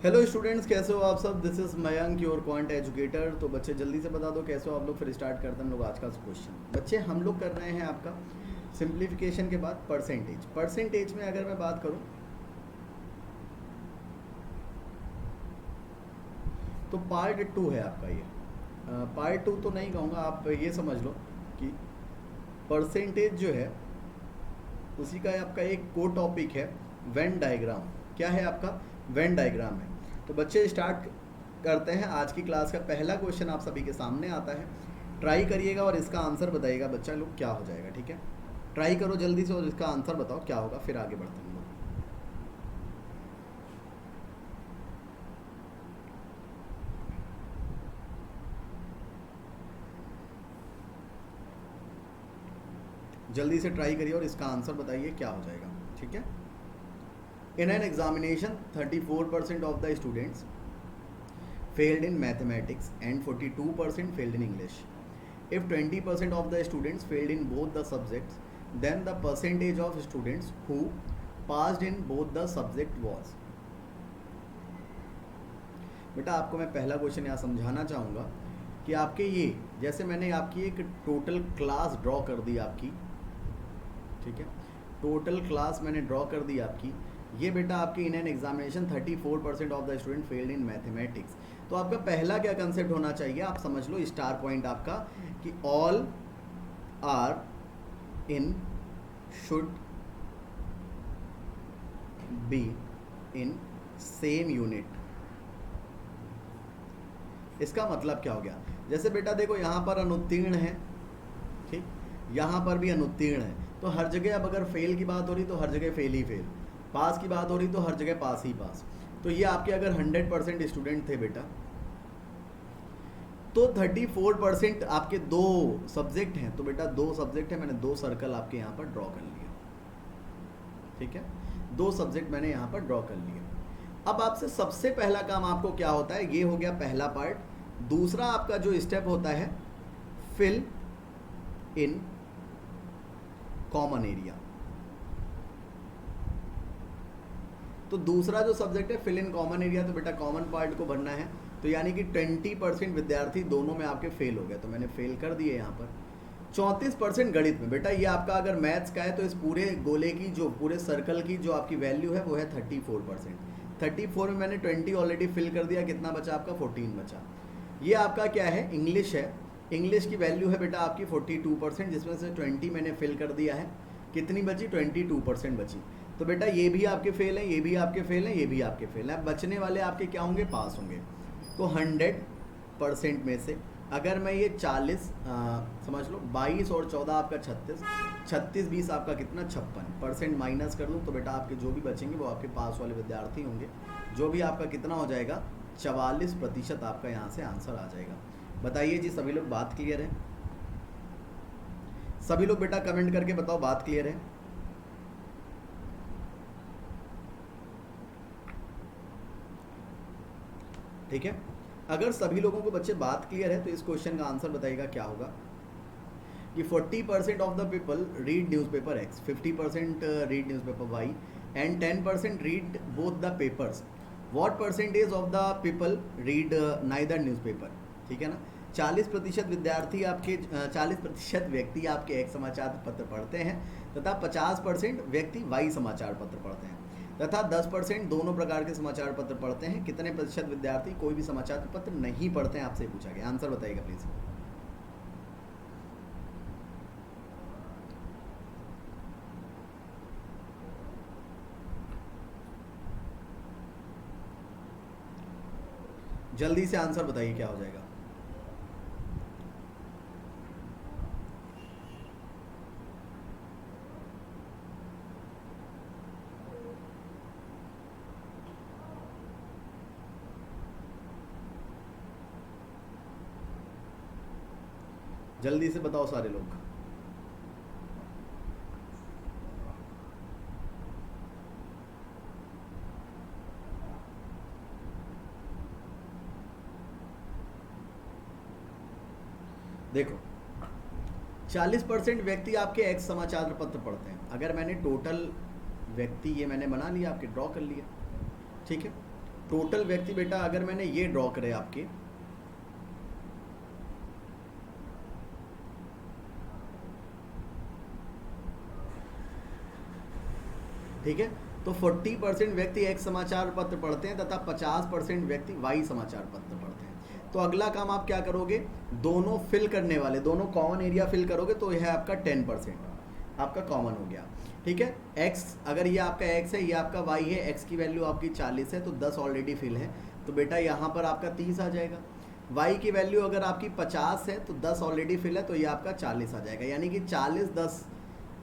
Hello students, कैसे हो आप सब। This is Mayank, your quant educator. तो बच्चे जल्दी से बता दो कैसे हो आप लोग, फिर स्टार्ट करते हैं हम लोग आज का क्वेश्चन। बच्चे हम लोग कर रहे हैं आपका सिंप्लीफिकेशन के बाद परसेंटेज में अगर मैं बात करूं तो पार्ट 2 है आपका ये। पार्ट 2 तो नहीं कहूँगा, आप ये समझ लो कि परसेंटेज जो है उसी का आपका एक को टॉपिक है वेन डायग्राम। क्या है आपका? वेन डायग्राम है। तो बच्चे स्टार्ट करते हैं। आज की क्लास का पहला क्वेश्चन आप सभी के सामने आता है। ट्राई करिएगा और इसका आंसर बताइएगा बच्चा लोग क्या हो जाएगा। ठीक है, ट्राई करो जल्दी से और इसका आंसर बताओ क्या होगा, फिर आगे बढ़ते हैं हम लोग। जल्दी से ट्राई करिए और इसका आंसर बताइए क्या हो जाएगा। ठीक है। In an examination 34% of the students failed in mathematics and 42% failed in English. If 20% of the students failed in both the subjects, then the percentage of students who passed in both the subject was. बेटा आपको मैं पहला question यहाँ समझाना चाहूँगा कि आपके ये जैसे मैंने आपकी एक टोटल क्लास ड्रॉ कर दी आपकी। ठीक है, टोटल क्लास मैंने ड्रॉ कर दी आपकी। ये बेटा आपके in an examination 34% of the student failed in mathematics. तो आपका पहला क्या कंसेप्ट होना चाहिए, आप समझ लो स्टार पॉइंट आपका कि all are in should be in same unit. इसका मतलब क्या हो गया? जैसे बेटा देखो यहाँ पर अनुत्तीर्ण है, ठीक, यहाँ पर भी अनुत्तीर्ण है। तो हर जगह अब अगर फेल की बात हो रही तो हर जगह फेल ही फेल, पास की बात हो रही तो हर जगह पास ही पास। तो ये आपके अगर 100% स्टूडेंट थे बेटा तो 34% आपके दो सब्जेक्ट हैं। तो बेटा दो सब्जेक्ट है, मैंने दो सर्कल आपके यहाँ पर ड्रॉ कर लिया। ठीक है, दो सब्जेक्ट मैंने यहाँ पर ड्रॉ कर लिया। अब आपसे सबसे पहला काम आपको क्या होता है, ये हो गया पहला पार्ट। दूसरा आपका जो स्टेप होता है फिल इन कॉमन एरिया। तो दूसरा जो सब्जेक्ट है फिल इन कॉमन एरिया, तो बेटा कॉमन पार्ट को भरना है। तो यानी कि 20% विद्यार्थी दोनों में आपके फेल हो गए, तो मैंने फेल कर दिए यहाँ पर। 34% गणित में। बेटा ये आपका अगर मैथ्स का है तो इस पूरे गोले की जो पूरे सर्कल की जो आपकी वैल्यू है वो है 34%। 34 में मैंने 20 ऑलरेडी फिल कर दिया, कितना बचा आपका? 14 बचा। ये आपका क्या है? इंग्लिश है। इंग्लिश की वैल्यू है बेटा आपकी 42%, जिसमें से 20 मैंने फिल कर दिया है। कितनी बची? 22% बची। तो बेटा ये भी आपके फेल हैं, ये भी आपके फेल हैं, ये भी आपके फेल हैं। बचने वाले आपके क्या होंगे? पास होंगे। तो 100% में से अगर मैं ये 40 समझ लो 22 और 14 आपका 36, 36 20 आपका कितना? 56% माइनस कर दूँ तो बेटा आपके जो भी बचेंगे वो आपके पास वाले विद्यार्थी होंगे। जो भी आपका कितना हो जाएगा? 44% आपका यहाँ से आंसर आ जाएगा। बताइए जी, सभी लोग बात क्लियर है? सभी लोग बेटा कमेंट करके बताओ बात क्लियर है? ठीक है, अगर सभी लोगों को बच्चे बात क्लियर है तो इस क्वेश्चन का आंसर बताइएगा क्या होगा कि 40% of the people read newspaper X, 50% read newspaper Y and 10% read both the papers. What percentage of the people read neither newspaper? ठीक है ना, 40% विद्यार्थी आपके 40% व्यक्ति आपके एक समाचार पत्र पढ़ते हैं तथा 50% व्यक्ति वाई समाचार पत्र पढ़ते हैं तथा 10% दोनों प्रकार के समाचार पत्र पढ़ते हैं। कितने प्रतिशत विद्यार्थी कोई भी समाचार पत्र नहीं पढ़ते हैं? आपसे पूछा गया, आंसर बताइएगा प्लीज। जल्दी से आंसर बताइए क्या हो जाएगा। जल्दी से बताओ सारे लोग। देखो 40% व्यक्ति आपके एक्स समाचार पत्र पढ़ते हैं। अगर मैंने टोटल व्यक्ति ये मैंने बना लिया, आपके ड्रॉ कर लिया। ठीक है, टोटल व्यक्ति बेटा अगर मैंने ये ड्रॉ करे आपके, ठीक है, तो 40% व्यक्ति एक्स समाचार पत्र पढ़ते हैं तथा 50% व्यक्ति वाई समाचार पत्र पढ़ते हैं। तो अगला काम आप क्या करोगे, दोनों फिल करने वाले, दोनों कॉमन एरिया फिल करोगे तो यह आपका 10% आपका कॉमन हो गया। ठीक है, एक्स अगर ये आपका एक्स है, ये आपका वाई है, एक्स की वैल्यू आपकी 40 है तो 10 ऑलरेडी फिल है, तो बेटा यहाँ पर आपका 30 आ जाएगा। वाई की वैल्यू अगर आपकी 50 है तो 10 ऑलरेडी फिल है तो ये आपका 40 आ जाएगा। यानी कि 40, 10,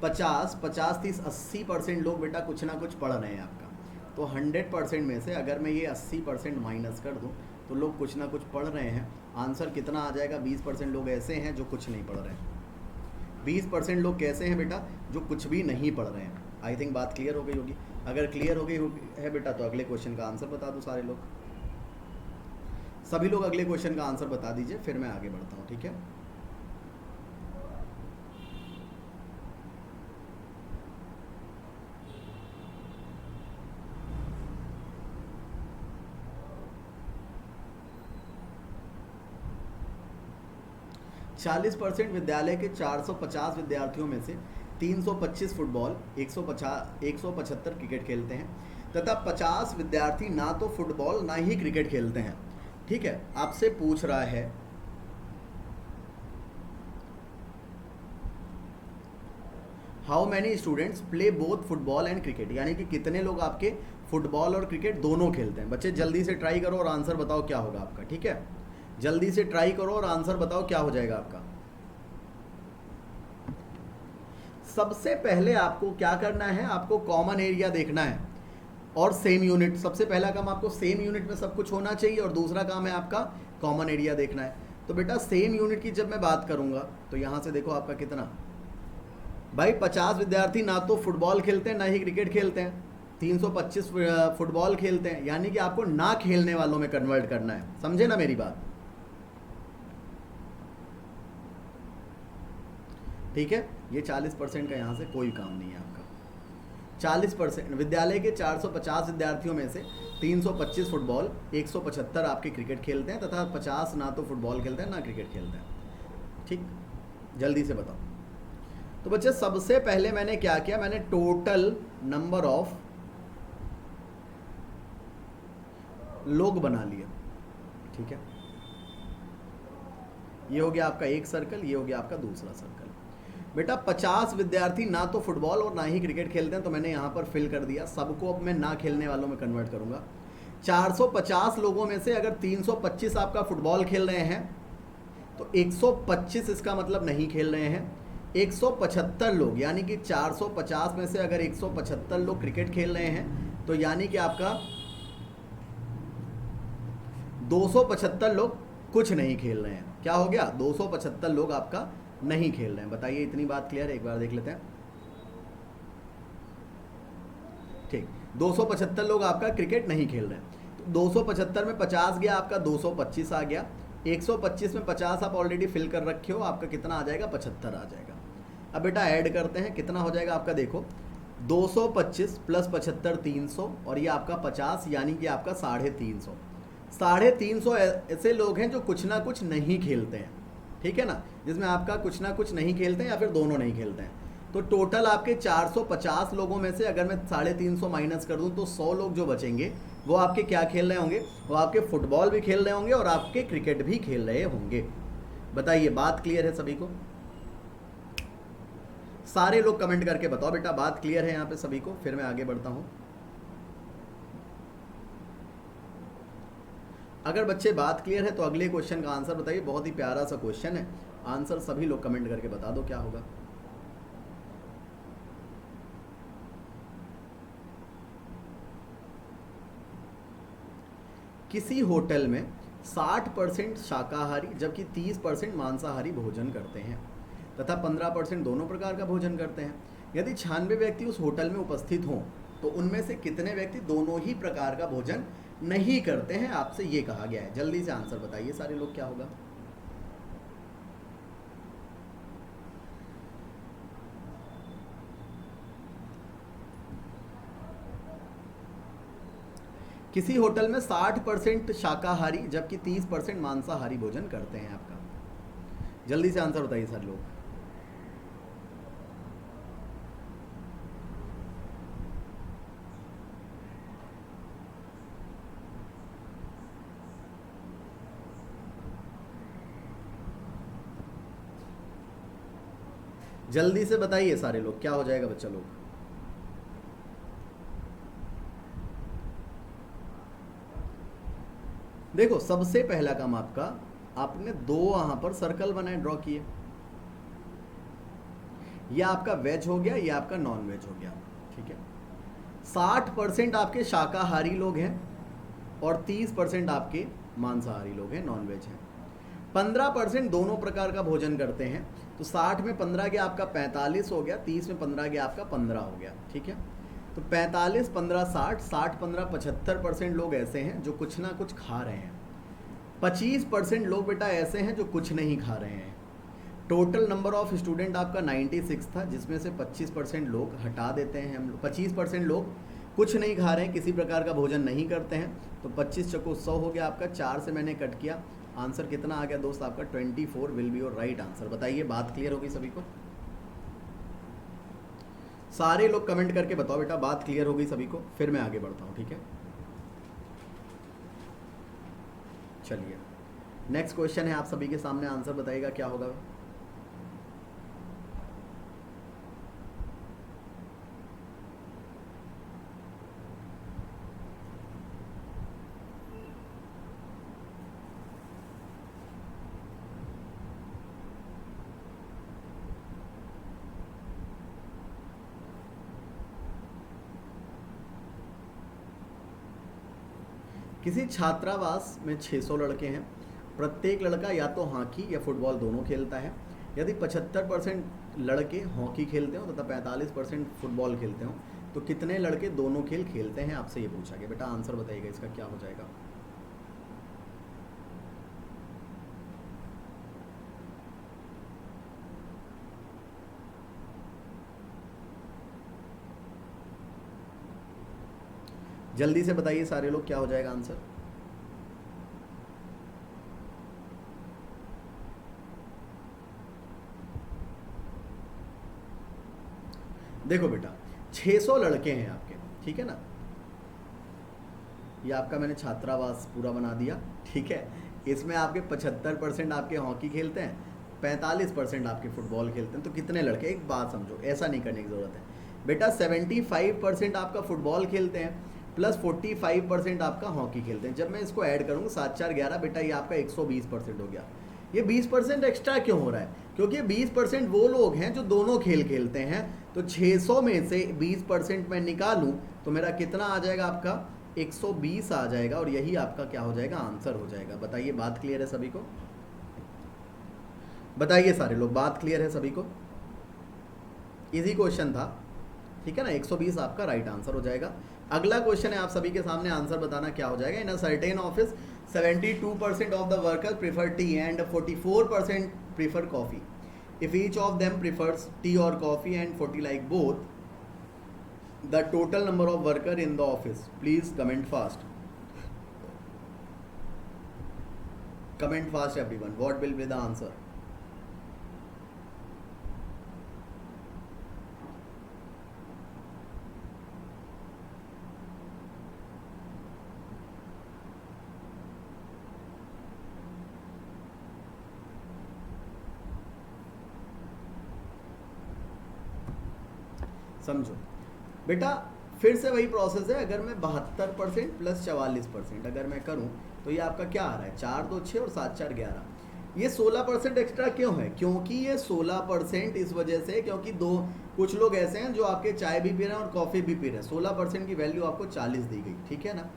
50, 50, 30, 80% लोग बेटा कुछ ना कुछ पढ़ रहे हैं आपका। तो 100% में से अगर मैं ये 80% माइनस कर दूं तो लोग कुछ ना कुछ पढ़ रहे हैं। आंसर कितना आ जाएगा, 20% लोग ऐसे हैं जो कुछ नहीं पढ़ रहे हैं। 20% लोग कैसे हैं बेटा, जो कुछ भी नहीं पढ़ रहे हैं। आई थिंक बात क्लियर हो गई होगी। अगर क्लियर हो गई है बेटा तो अगले क्वेश्चन का आंसर बता दो सारे लोग, सभी लोग अगले क्वेश्चन का आंसर बता दीजिए, फिर मैं आगे बढ़ता हूँ। ठीक है, चालीस % विद्यालय के 450 विद्यार्थियों में से 325 फुटबॉल, 175 क्रिकेट खेलते हैं तथा 50 विद्यार्थी ना तो फुटबॉल ना ही क्रिकेट खेलते हैं। ठीक है, आपसे पूछ रहा है how many students play both football and cricket, यानी कि कितने लोग आपके फुटबॉल और क्रिकेट दोनों खेलते हैं। बच्चे जल्दी से ट्राई करो और आंसर बताओ क्या होगा आपका। ठीक है, जल्दी से ट्राई करो और आंसर बताओ क्या हो जाएगा आपका। सबसे पहले आपको क्या करना है, आपको कॉमन एरिया देखना है और सेम यूनिट। सबसे पहला काम आपको सेम यूनिट में सब कुछ होना चाहिए और दूसरा काम है आपका कॉमन एरिया देखना है। तो बेटा सेम यूनिट की जब मैं बात करूंगा तो यहां से देखो आपका कितना, भाई 50 विद्यार्थी ना तो फुटबॉल खेलते हैं ना ही क्रिकेट खेलते हैं, 325 फुटबॉल खेलते हैं, यानी कि आपको ना खेलने वालों में कन्वर्ट करना है। समझे ना मेरी बात। ठीक है, ये 40% का यहाँ से कोई काम नहीं है आपका। 40% विद्यालय के 450 विद्यार्थियों में से 325 फुटबॉल, 175 आपके क्रिकेट खेलते हैं तथा 50 ना तो फुटबॉल खेलते हैं ना क्रिकेट खेलते हैं। ठीक, जल्दी से बताओ। तो बच्चे सबसे पहले मैंने क्या किया, मैंने टोटल नंबर ऑफ लोग बना लिया। ठीक है, ये हो गया आपका एक सर्कल, ये हो गया आपका दूसरा सर्कल। बेटा 50 विद्यार्थी ना तो फुटबॉल और ना ही क्रिकेट खेलते हैं तो मैंने यहाँ पर फिल कर दिया। सबको अब मैं ना खेलने वालों में कन्वर्ट करूँगा। 450 लोगों में से अगर 325 आपका फुटबॉल खेल रहे हैं तो 125 इसका मतलब नहीं खेल रहे हैं। 175 लोग, यानी कि 450 में से अगर 175 लोग क्रिकेट खेल रहे हैं तो यानी कि आपका 275 लोग कुछ नहीं खेल रहे हैं। क्या हो गया, 275 लोग आपका नहीं खेल रहे हैं। बताइए इतनी बात क्लियर है, एक बार देख लेते हैं। ठीक, 275 लोग आपका क्रिकेट नहीं खेल रहे हैं। तो 275 में 50 गया आपका, 225 आ गया। 125 में 50 आप ऑलरेडी फिल कर रखे हो, आपका कितना आ जाएगा, 75 आ जाएगा। अब बेटा ऐड करते हैं, कितना हो जाएगा आपका, देखो 225 प्लस 75 300 और ये आपका 50, यानी कि आपका 350। 350 ऐसे लोग हैं जो कुछ ना कुछ नहीं खेलते हैं। ठीक है ना, जिसमें आपका कुछ ना कुछ नहीं खेलते हैं या फिर दोनों नहीं खेलते हैं। तो टोटल आपके 450 लोगों में से अगर मैं 350 माइनस कर दूं तो 100 लोग जो बचेंगे वो आपके क्या खेल रहे होंगे, वो आपके फुटबॉल भी खेल रहे होंगे और आपके क्रिकेट भी खेल रहे होंगे। बताइए बात क्लियर है सभी को? सारे लोग कमेंट करके बताओ बेटा बात क्लियर है यहाँ पे सभी को, फिर मैं आगे बढ़ता हूँ। अगर बच्चे बात क्लियर है तो अगले क्वेश्चन का आंसर बताइए। बहुत ही प्यारा सा क्वेश्चन है, आंसर सभी लोग कमेंट करके बता दो क्या होगा। किसी होटल में 60% शाकाहारी जबकि 30% मांसाहारी भोजन करते हैं तथा 15% दोनों प्रकार का भोजन करते हैं। यदि 96 व्यक्ति उस होटल में उपस्थित हों तो उनमें से कितने व्यक्ति दोनों ही प्रकार का भोजन नहीं करते हैं, आपसे ये कहा गया है। जल्दी से आंसर बताइए सारे लोग क्या होगा। किसी होटल में 60% शाकाहारी जबकि 30% मांसाहारी भोजन करते हैं आपका। जल्दी से आंसर बताइए सर लोग। जल्दी से बताइए सारे लोग, क्या हो जाएगा बच्चा लोग। देखो सबसे पहला काम आपका, आपने दो वहां पर सर्कल बनाए, ड्रॉ किए। यह आपका वेज हो गया, यह आपका नॉन वेज हो गया, ठीक है। 60% आपके शाकाहारी लोग हैं और 30% आपके मांसाहारी लोग हैं, नॉन वेज हैं। 15% दोनों प्रकार का भोजन करते हैं। तो 60 में 15 गया आपका 45 हो गया, 30 में 15 गया आपका 15 हो गया, ठीक है। तो 45 15 60, 60 15 75% लोग ऐसे हैं जो कुछ ना कुछ खा रहे हैं। 25% लोग बेटा ऐसे हैं जो कुछ नहीं खा रहे हैं। टोटल नंबर ऑफ स्टूडेंट आपका 96 था, जिसमें से 25% लोग हटा देते हैं हम। 25% लोग कुछ नहीं खा रहे हैं, किसी प्रकार का भोजन नहीं करते हैं। तो 25 चको 100 हो गया आपका, 4 से मैंने कट किया। आंसर कितना आ गया दोस्त आपका? 24 will be your right answer. बताइए, बात क्लियर होगी सभी को? सारे लोग कमेंट करके बताओ बेटा, बात क्लियर हो गई सभी को? फिर मैं आगे बढ़ता हूँ, ठीक है। चलिए नेक्स्ट क्वेश्चन है आप सभी के सामने, आंसर बताइएगा क्या होगा। किसी छात्रावास में 600 लड़के हैं। प्रत्येक लड़का या तो हॉकी या फुटबॉल दोनों खेलता है। यदि 75% लड़के हॉकी खेलते हो तथा 45% फुटबॉल खेलते हो तो कितने लड़के दोनों खेल खेलते हैं? आपसे ये पूछा गया बेटा, आंसर बताइएगा इसका क्या हो जाएगा। जल्दी से बताइए सारे लोग, क्या हो जाएगा आंसर। देखो बेटा 600 लड़के हैं आपके, ठीक है ना। ये आपका मैंने छात्रावास पूरा बना दिया, ठीक है। इसमें आपके 75% आपके हॉकी खेलते हैं, 45% आपके फुटबॉल खेलते हैं। तो कितने लड़के, एक बात समझो, ऐसा नहीं करने की ज़रूरत है बेटा। 75% आपका फुटबॉल खेलते हैं प्लस 45% आपका हॉकी खेलते हैं। जब मैं इसको ऐड करूँगा 7 4 11 बेटा, ये आपका 120% हो गया। ये 20% एक्स्ट्रा क्यों हो रहा है? क्योंकि 20% वो लोग हैं जो दोनों खेल खेलते हैं। तो 600 में से 20% मैं निकालूं तो मेरा कितना आ जाएगा आपका? 120 आ जाएगा, और यही आपका क्या हो जाएगा? आंसर हो जाएगा। बताइए, बात क्लियर है सभी को? बताइए सारे लोग, बात क्लियर है सभी को? इजी क्वेश्चन था, ठीक है ना। 120 आपका राइट आंसर हो जाएगा। अगला क्वेश्चन है आप सभी के सामने, आंसर बताना क्या हो जाएगा। In a certain office 72% of the workers prefer tea and 44% prefer coffee. If each of them prefers tea or coffee and 40 like both, the total number of worker in the office, please comment fast. Comment fast everyone. What will be the answer? समझो बेटा, फिर से वही process है। अगर मैं 72% plus 44% अगर मैं करूं तो ये आपका क्या आ रहा है? 4 2 6 और 7 4 11। ये 16% एक्स्ट्रा क्यों है? क्योंकि ये 16% इस वजह से, क्योंकि कुछ लोग ऐसे हैं जो आपके चाय भी पी रहे हैं और कॉफ़ी भी पी रहे हैं। 16% की वैल्यू आपको 40 दी गई, ठीक है ना।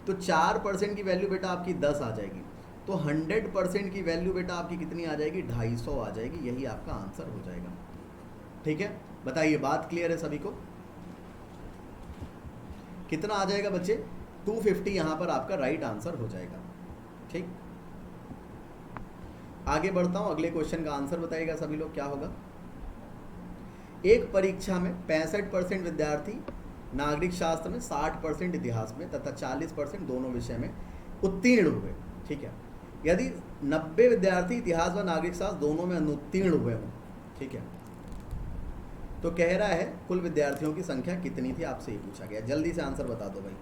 तो 4% की वैल्यू बेटा आपकी 10 आ जाएगी। तो 100% की वैल्यू बेटा आपकी कितनी आ जाएगी? 250 आ जाएगी। यही आपका आंसर हो जाएगा, ठीक है। बताइए, बात क्लियर है सभी को? कितना आ जाएगा बच्चे? 250 यहां पर आपका राइट आंसर हो जाएगा, ठीक। आगे बढ़ता हूं, अगले क्वेश्चन का आंसर बताइएगा सभी लोग, क्या होगा। एक परीक्षा में 65% विद्यार्थी नागरिक शास्त्र में, 60% इतिहास में तथा 40% दोनों विषय में उत्तीर्ण हुए। ठीक है, यदि 90 विद्यार्थी इतिहास व नागरिक शास्त्र दोनों में अनुत्तीर्ण हुए हों, ठीक है, तो कह रहा है कुल विद्यार्थियों की संख्या कितनी थी, आपसे ये पूछा गया। जल्दी से आंसर बता दो भाई।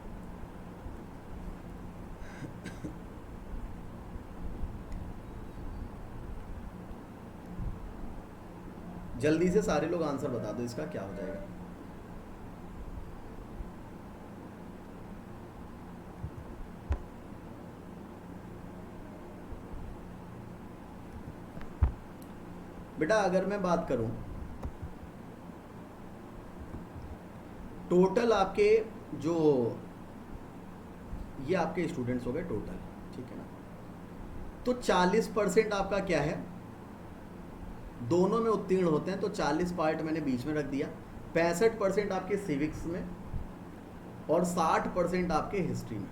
जल्दी से सारे लोग आंसर बता दो, इसका क्या हो जाएगा। बेटा अगर मैं बात करूं टोटल आपके जो ये आपके स्टूडेंट्स हो गए टोटल, ठीक है ना, तो 40% आपका क्या है, दोनों में उत्तीर्ण होते हैं, तो 40 पार्ट मैंने बीच में रख दिया। 65% आपके सिविक्स में और 60% आपके हिस्ट्री में।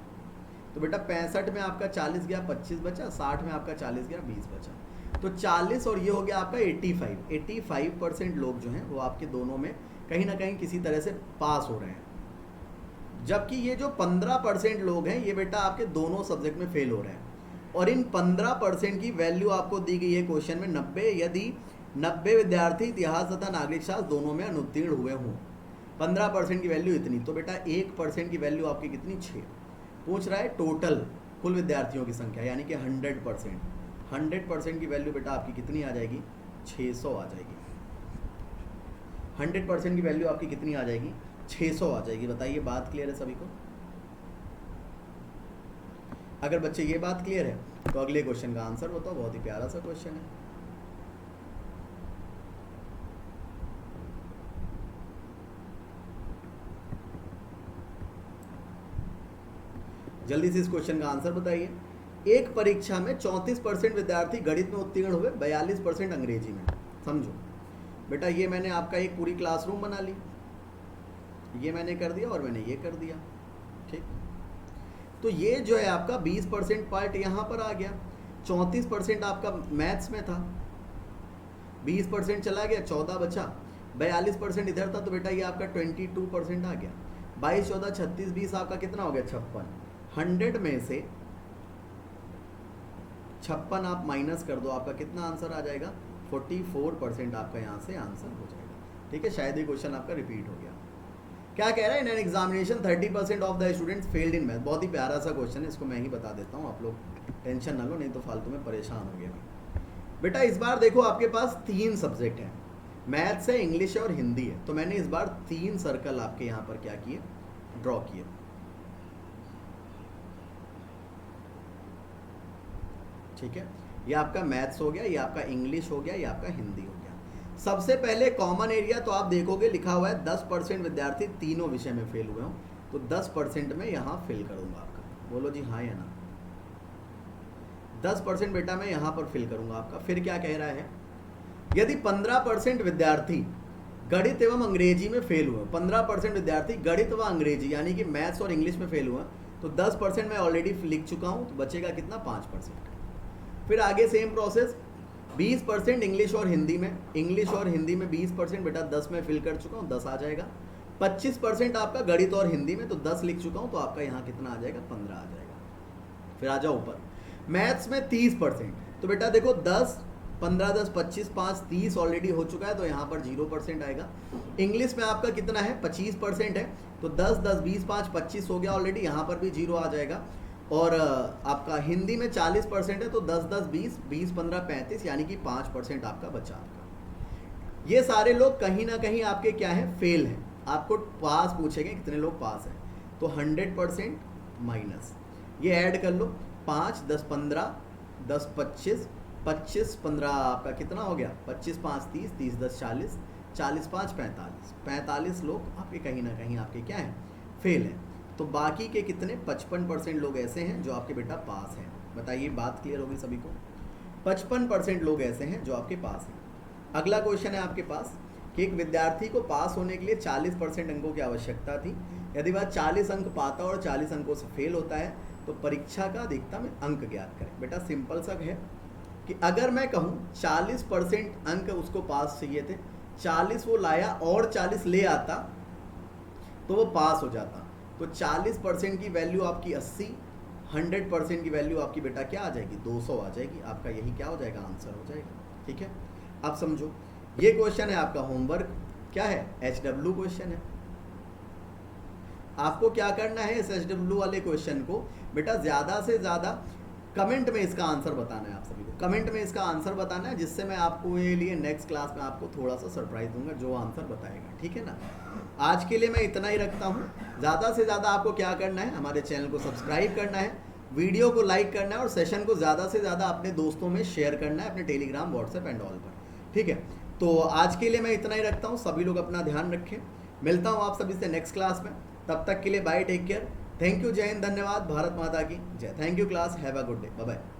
तो बेटा 65 में आपका 40 गया, 25 बचा, 60 में आपका 40 गया, 20 बचा। तो 40 और ये हो गया आपका 85% लोग जो हैं वो आपके दोनों में कहीं ना कहीं किसी तरह से पास हो रहे हैं, जबकि ये जो 15% लोग हैं ये बेटा आपके दोनों सब्जेक्ट में फेल हो रहे हैं। और इन 15% की वैल्यू आपको दी गई है क्वेश्चन में 90, यदि 90 विद्यार्थी इतिहास तथा नागरिक शास्त्र दोनों में अनुत्तीर्ण हुए हों। 15% की वैल्यू इतनी, तो बेटा 1% की वैल्यू आपकी कितनी, 6। पूछ रहा है टोटल कुल विद्यार्थियों की संख्या, यानी कि 100% की वैल्यू बेटा आपकी कितनी आ जाएगी, 600 आ जाएगी। 100% की वैल्यू आपकी कितनी आ जाएगी, 600 आ जाएगी। बताइए बात क्लियर है सभी को? अगर बच्चे ये बात क्लियर है तो अगले क्वेश्चन का आंसर बताओ। बहुत ही प्यारा सा क्वेश्चन है। जल्दी से इस क्वेश्चन का आंसर बताइए। एक परीक्षा में 34% विद्यार्थी गणित में उत्तीर्ण हुए, 42% अंग्रेजी में। समझो बेटा, ये मैंने आपका एक पूरी क्लासरूम बना ली, ये मैंने कर दिया और मैंने ये कर दिया, ठीक। तो ये जो है आपका 20% पार्ट यहाँ पर आ गया, 34% आपका मैथ्स में था, 20% चला गया, 14 बचा, 42% इधर था, तो बेटा ये आपका 22% आ गया। 22, 14, 36, 20 आपका कितना हो गया, 56। 100 में से 56 आप माइनस कर दो, आपका कितना आंसर आ जाएगा, 44% आपका यहाँ से आंसर हो जाएगा। ठीक है, शायद ये क्वेश्चन आपका रिपीट हो गया। क्या कह रहा है, in an examination 30% of the students failed in math. बहुत ही प्यारा सा क्वेश्चन है, इसको मैं ही बता देता हूँ, आप लोग टेंशन ना लो, नहीं तो फालतू में परेशान हो गए। बेटा इस बार देखो आपके पास 3 सब्जेक्ट हैं, मैथ्स है, इंग्लिश है और हिंदी है। तो मैंने इस बार 3 सर्कल आपके यहाँ पर क्या किए, ड्रॉ किए। ठीक है, ये आपका मैथ्स हो गया, ये आपका इंग्लिश हो गया, ये आपका हिंदी हो गया। सबसे पहले कॉमन एरिया तो आप देखोगे लिखा हुआ है 10% विद्यार्थी तीनों विषय में फेल हुए हों, तो 10% में यहाँ फिल करूँगा आपका। बोलो जी हाँ या ना। 10% बेटा मैं यहाँ पर फिल करूँगा आपका। फिर क्या कह रहा है, यदि 15% विद्यार्थी गणित एवं अंग्रेजी में फेल हुए, 15% विद्यार्थी गणित व अंग्रेजी यानी कि मैथ्स और इंग्लिश में फेल हुए, तो 10% मैं ऑलरेडी लिख चुका हूँ, तो बचेगा कितना, 5%। फिर आगे सेम प्रोसेस, 20% इंग्लिश और हिंदी में, इंग्लिश और हिंदी में 20% बेटा 10 में फिल कर चुका हूँ, 10 आ जाएगा। 25% आपका गणित और हिंदी में, तो 10 लिख चुका हूँ, तो आपका यहाँ कितना आ जाएगा, 15 आ जाएगा। फिर आ जाओ ऊपर, मैथ्स में 30%, तो बेटा देखो 10, 15, 10, 25, 5, 30 ऑलरेडी हो चुका है, तो यहाँ पर 0% आएगा। इंग्लिश में आपका कितना है, 25% है, तो 10, 10, 20, 5, 25 हो गया ऑलरेडी, यहाँ पर भी 0 आ जाएगा। और आपका हिंदी में 40% है, तो 10, 10, 20, 20, 15, 35 यानी कि 5% आपका बचा आपका। ये सारे लोग कहीं ना कहीं आपके क्या है, फेल हैं। आपको पास पूछेंगे कितने लोग पास हैं, तो 100% माइनस ये ऐड कर लो, 5, 10, 15, 10, 25, 25, 15 आपका कितना हो गया, 25, 5, 30, 30, 10, 40, 40, 5, 45, 45 लोग आपके कहीं ना कहीं आपके क्या हैं, फेल हैं। तो बाकी के कितने, 55% लोग ऐसे हैं जो आपके बेटा पास हैं। बताइए बात क्लियर होगी सभी को? 55% लोग ऐसे हैं जो आपके पास हैं। अगला क्वेश्चन है आपके पास कि एक विद्यार्थी को पास होने के लिए 40% अंकों की आवश्यकता थी। यदि वह 40 अंक पाता और 40 अंकों से फेल होता है तो परीक्षा का अधिकतम अंक ज्ञात करें। बेटा सिंपल सा है कि अगर मैं कहूँ 40% अंक उसको पास चाहिए थे, 40 वो लाया और 40 ले आता, तो वो पास हो जाता। तो 40% की वैल्यू आपकी 80, 100% की वैल्यू आपकी बेटा क्या आ जाएगी, 200 आ जाएगी। आपका यही क्या हो जाएगा, आंसर हो जाएगा। ठीक है, अब समझो ये क्वेश्चन है आपका होमवर्क, क्या है, HW क्वेश्चन है। आपको क्या करना है, इस HW वाले क्वेश्चन को बेटा ज़्यादा से ज़्यादा कमेंट में इसका आंसर बताना है। आप सभी को कमेंट में इसका आंसर बताना है, जिससे मैं आपको ये लिए नेक्स्ट क्लास में आपको थोड़ा सा सरप्राइज दूंगा जो आंसर बताएगा। ठीक है ना, आज के लिए मैं इतना ही रखता हूँ। ज़्यादा से ज़्यादा आपको क्या करना है, हमारे चैनल को सब्सक्राइब करना है, वीडियो को लाइक करना है और सेशन को ज़्यादा से ज़्यादा अपने दोस्तों में शेयर करना है, अपने टेलीग्राम, व्हाट्सएप एंड ऑल पर। ठीक है, तो आज के लिए मैं इतना ही रखता हूँ। सभी लोग अपना ध्यान रखें, मिलता हूँ आप सभी से नेक्स्ट क्लास में। तब तक के लिए bye, take care, thank you, जय हिंद, धन्यवाद, भारत माता की जय। Thank you class, have a good day, bye bye.